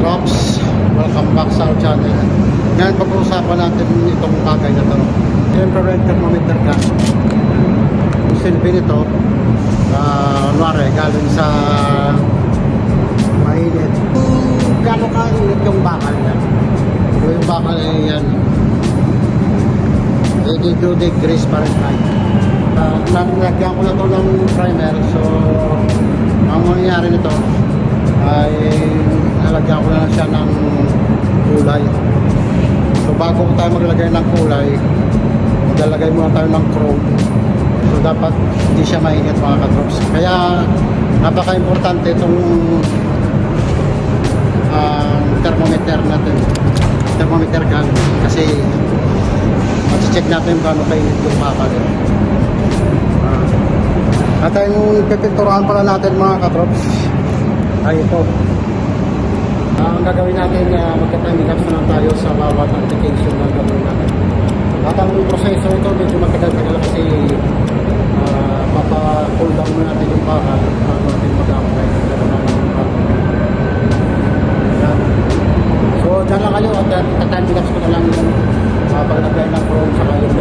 Katrops, welcome back sa our channel. Ngayon pag-uusapan natin itong bagay na ito. Infrared thermometer ka. Yung silbi nito, kunwari, galing sa mainit. Gano'n ka-init yung bakal na. Yung bakal ay yan, 82 degrees Fahrenheit. Nalagyan ko na ito ng primer. So, ang mangyayari nito ay nalagyan ko na siya ng kulay. So bago ko tayo maglagay ng kulay, maglalagay muna tayo ng chrome. So dapat hindi siya mainit mga katrops. Kaya napaka-importante itong thermometer natin, thermometer gun, kasi mag-check natin kung paano kainit yung bakal. At yung pipinturahan pala natin mga katrops ay ito. Ang gagawin natin, magka-time lapse na lang tayo sa bawat application na gagawin natin. At ang proseso ito medyo magkadal-tagal kasi mapa-cool down na natin yung bakal bago natin mag-apply. So dyan lang kayo at magka-time lapse ko na lang yung paglagay ng chrome saka yung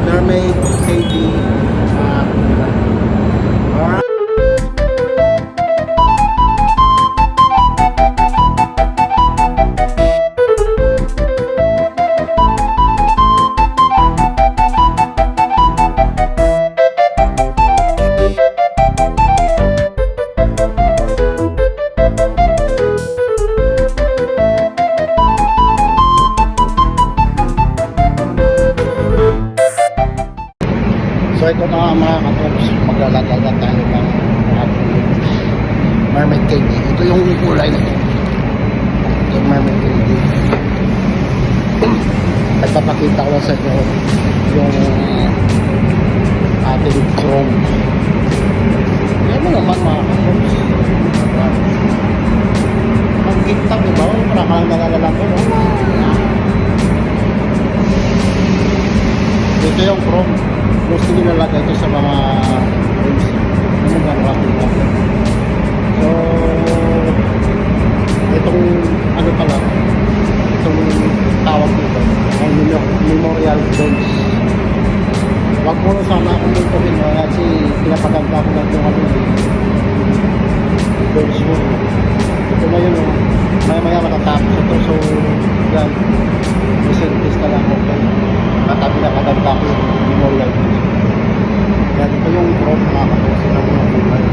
Mermaid KD. So ito na nga mga katrops, maglalagay na tayo ng Mermaid KD. Ito yung kulay nito, yung Mermaid KD. At papakita ko sa inyo yung ating chrome. Yan mo naman mga katrops. Ang gintang, diba? Wala ka lang nalalalang ko, no? Ito yung chrome. Gusto nilalagay ito sa mga rooms na magkakakita. So, itong ano pala, itong tawag dito, ang memorial zones. Huwag mo na sana akong dito rin, kasi pinapaganda ko na itong ano zones mo. Ito na yun, maya-maya matatapos ito. So, yan, presentist na lang ako. Katabi na kaganda ko yung memorial zones. Yan, ito yung chrome mga kapos ng mga kulay.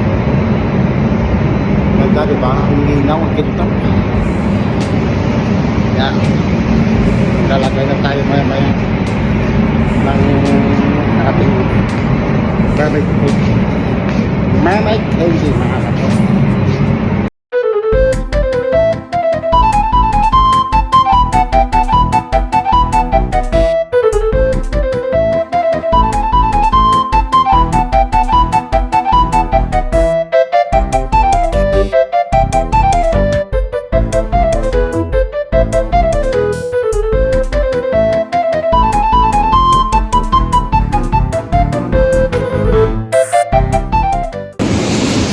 Ganda, diba? Ang linaw, ang gintap. Yan. Lalagay na tayo maya-maya ng ating Mermaid KD. Mermaid KD mga kapos.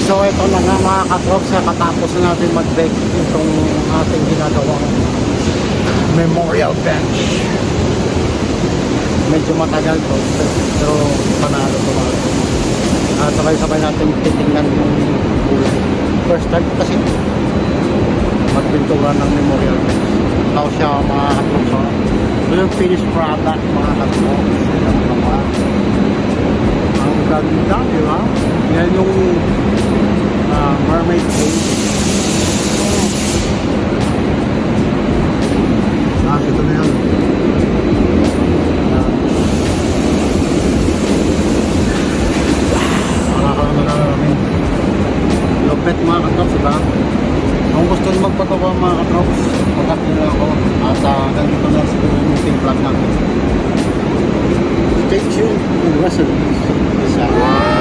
So ito na nga mga katrops, katapos na natin mag-bake itong ating ginagawang memorial bench. Medyo matagal to, pero panalo to mga. Sabay-sabay natin titingnan yung kulay. First time kasi magpintura ng memorial bench. Tapos siya mga katrops. Ito yung finished product mga katrops. Ang ganda, di ba? Yan yung Mermaid KD. Ito na yun. Nakakalang na namin. Lupet mga katrops, diba? Kung gusto nyo magpatawa mga katrops, pagkat nyo lang ako. At ganito na siguro yung meeting vlog natin. Stay tuned. Rest of the